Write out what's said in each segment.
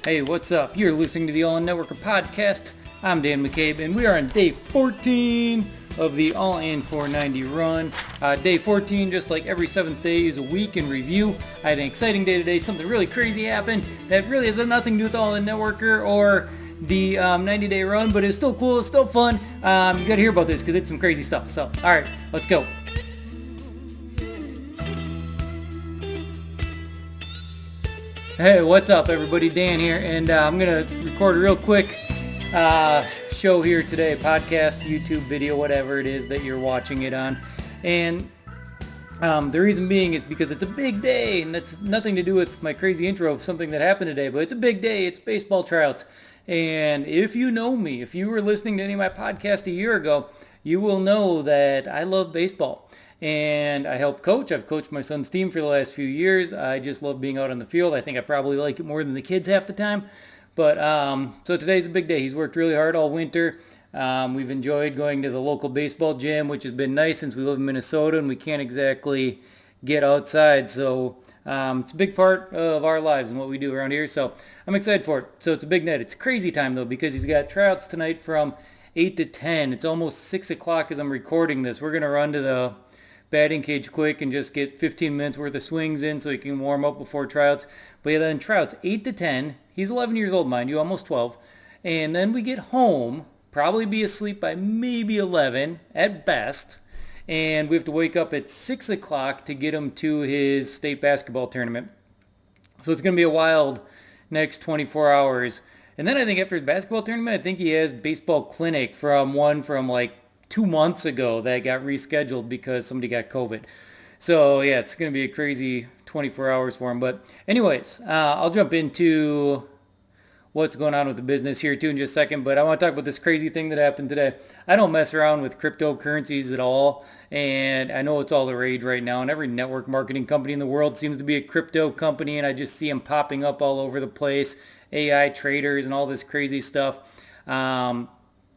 Hey, what's up? You're listening to the All In Networker podcast. I'm Dan McCabe, and we are on day 14 of the All In 490 run. Day 14, just like every 7th day, is a week in review. I had an exciting day today. Something really crazy happened that really has nothing to do with All In Networker or the 90-day run, but it's still cool. It's still fun. You got to hear about this because it's some crazy stuff. So, all right, let's go. Hey, what's up everybody? Dan here, and I'm going to record a real quick show here today, podcast, YouTube video, whatever it is that you're watching it on. And the reason being is because it's a big day, and that's nothing to do with my crazy intro of something that happened today, but it's a big day. It's baseball tryouts. And if you know me, if you were listening to any of my podcasts a year ago, you will know that I love baseball. And I help coach. I've coached my son's team for the last few years. I just love being out on the field. I think I probably like it more than the kids half the time. But so today's a big day. He's worked really hard all winter. We've enjoyed going to the local baseball gym, which has been nice since we live in Minnesota and we can't exactly get outside. So it's a big part of our lives and what we do around here. So I'm excited for it. So it's a big night. It's crazy time, though, because he's got tryouts tonight from 8 to 10. It's almost 6 o'clock as I'm recording this. We're going to run to the batting cage quick and just get 15 minutes worth of swings in so he can warm up before tryouts. But yeah, then tryouts 8 to 10. He's 11 years old, mind you, almost 12. And then we get home, probably be asleep by maybe 11 at best. And we have to wake up at 6 o'clock to get him to his state basketball tournament. So it's going to be a wild next 24 hours. And then I think after his basketball tournament, I think he has baseball clinic from like 2 months ago that got rescheduled because somebody got COVID. So yeah, it's going to be a crazy 24 hours for him. But anyways, I'll jump into what's going on with the business here too in just a second. But I want to talk about this crazy thing that happened today. I don't mess around with cryptocurrencies at all. And I know it's all the rage right now. And every network marketing company in the world seems to be a crypto company. And I just see them popping up all over the place. AI traders and all this crazy stuff.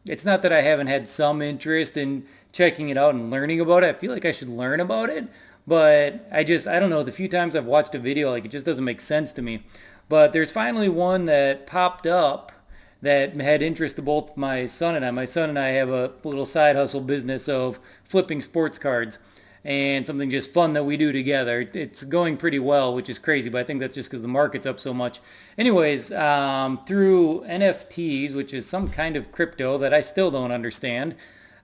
It's not that I haven't had some interest in checking it out and learning about it. I feel like I should learn about it, but I don't know. The few times I've watched a video, like it just doesn't make sense to me. But there's finally one that popped up that had interest to both my son and I. My son and I have a little side hustle business of flipping sports cards and something just fun that we do together. It's going pretty well, which is crazy, but I think that's just because the market's up so much. Anyways, through NFTs, which is some kind of crypto that I still don't understand,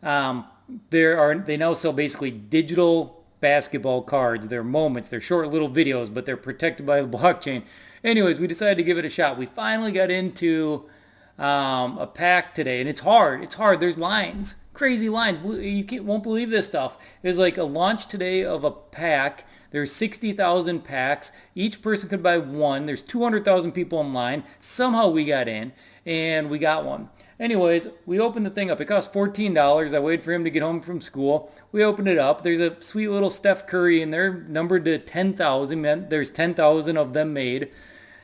they now sell basically digital basketball cards. They're moments, they're short little videos, but they're protected by the blockchain. Anyways, we decided to give it a shot. We finally got into a pack today, and it's hard. There's lines. Crazy lines. You won't believe this stuff. There's like a launch today of a pack. There's 60,000 packs. Each person could buy one. There's 200,000 people in line. Somehow we got in, and we got one. Anyways, we opened the thing up. It cost $14. I waited for him to get home from school. We opened it up. There's a sweet little Steph Curry in there, numbered to 10,000. There's 10,000 of them made.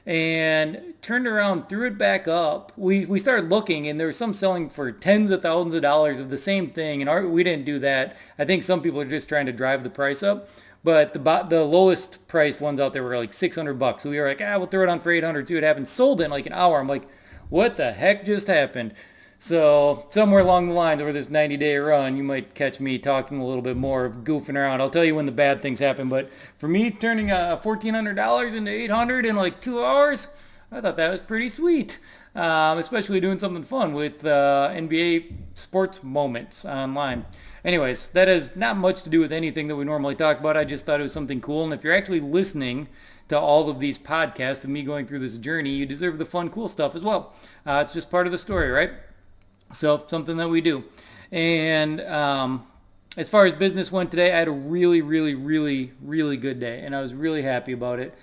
And turned around, threw it back up. We started looking, and there was some selling for tens of thousands of dollars of the same thing, and we didn't do that. I think some people are just trying to drive the price up, but the lowest priced ones out there were like $600. So we were like, we'll throw it on for 800, see what happens. Sold it in like an hour. I'm like, what the heck just happened? So somewhere along the lines over this 90-day run, you might catch me talking a little bit more of goofing around. I'll tell you when the bad things happen. But for me, turning $1,400 into $800 in like 2 hours, I thought that was pretty sweet. Especially doing something fun with NBA sports moments online. Anyways, that has not much to do with anything that we normally talk about. I just thought it was something cool. And if you're actually listening to all of these podcasts of me going through this journey, you deserve the fun, cool stuff as well. It's just part of the story, right? So something that we do. And as far as business went today, I had a really, really, really, really good day. And I was really happy about it.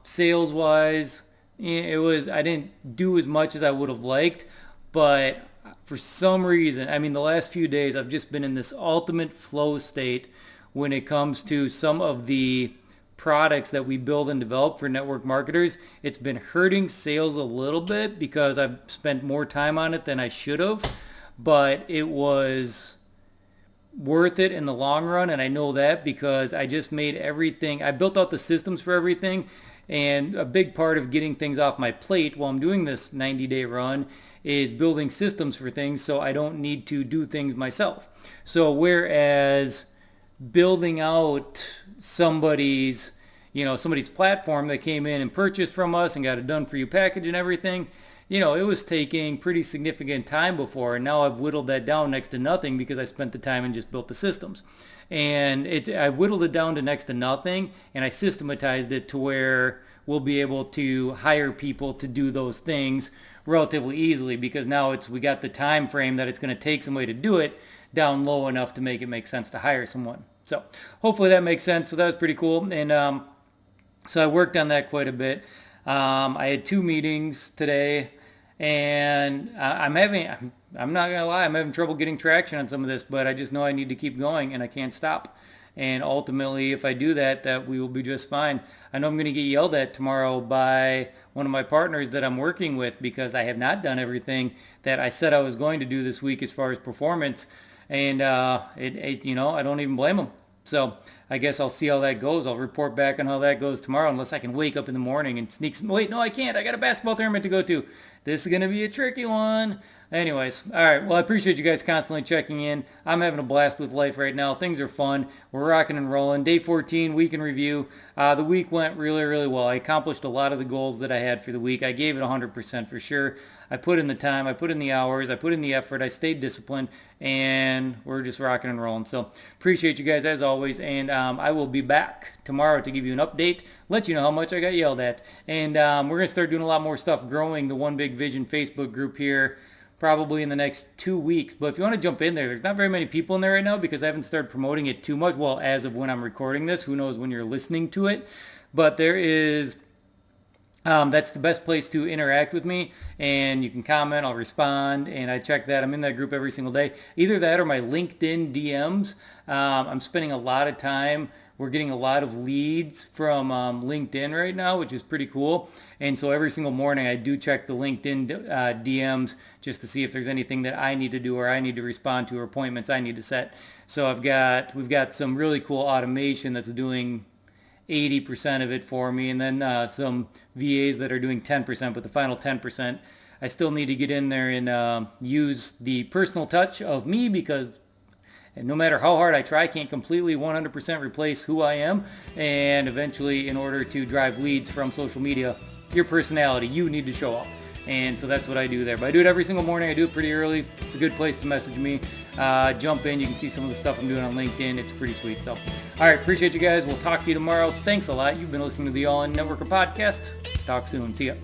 Sales-wise, I didn't do as much as I would have liked. But for some reason, the last few days, I've just been in this ultimate flow state when it comes to some of the products that we build and develop for network marketers. It's been hurting sales a little bit because I've spent more time on it than I should have, but it was worth it in the long run, and I know that because I just made everything. I built out the systems for everything, And a big part of getting things off my plate while I'm doing this 90-day run is building systems for things so I don't need to do things myself. So whereas building out somebody's platform that came in and purchased from us and got a done for you package and everything, it was taking pretty significant time before, and now I've whittled that down next to nothing because I spent the time and just built the systems. And I whittled it down to next to nothing, and I systematized it to where we'll be able to hire people to do those things relatively easily, because now we got the time frame that it's going to take somebody to do it down low enough to make it make sense to hire someone. So hopefully that makes sense. So that was pretty cool. And so I worked on that quite a bit. I had 2 meetings today, and I'm not going to lie, I'm having trouble getting traction on some of this, but I just know I need to keep going and I can't stop. And ultimately, if I do that we will be just fine. I know I'm going to get yelled at tomorrow by one of my partners that I'm working with because I have not done everything that I said I was going to do this week as far as performance. And I don't even blame them. So I guess I'll see how that goes. I'll report back on how that goes tomorrow, unless I can wake up in the morning and sneak some... Wait, no, I can't. I got a basketball tournament to go to. This is going to be a tricky one. Anyways, all right. Well, I appreciate you guys constantly checking in. I'm having a blast with life right now. Things are fun. We're rocking and rolling. Day 14, week in review. The week went really, really well. I accomplished a lot of the goals that I had for the week. I gave it 100% for sure. I put in the time, I put in the hours, I put in the effort, I stayed disciplined, and we're just rocking and rolling. So appreciate you guys as always, and I will be back tomorrow to give you an update, let you know how much I got yelled at. And we're going to start doing a lot more stuff growing the One Big Vision Facebook group here probably in the next 2 weeks. But if you want to jump in there's not very many people in there right now because I haven't started promoting it too much. Well, as of when I'm recording this, who knows when you're listening to it. But there is... that's the best place to interact with me, and you can comment, I'll respond, and I check that. I'm in that group every single day. Either that or my LinkedIn DMs. I'm spending a lot of time. We're getting a lot of leads from LinkedIn right now, which is pretty cool. And so every single morning I do check the LinkedIn DMs just to see if there's anything that I need to do or I need to respond to or appointments I need to set. So we've got some really cool automation that's doing 80% of it for me, and then some VAs that are doing 10%, but the final 10%, I still need to get in there and use the personal touch of me, because no matter how hard I try, I can't completely 100% replace who I am. And eventually, in order to drive leads from social media, your personality, you need to show up. And so that's what I do there. But I do it every single morning. I do it pretty early. It's a good place to message me. Jump in. You can see some of the stuff I'm doing on LinkedIn. It's pretty sweet. So, all right. Appreciate you guys. We'll talk to you tomorrow. Thanks a lot. You've been listening to the All In Networker podcast. Talk soon. See ya.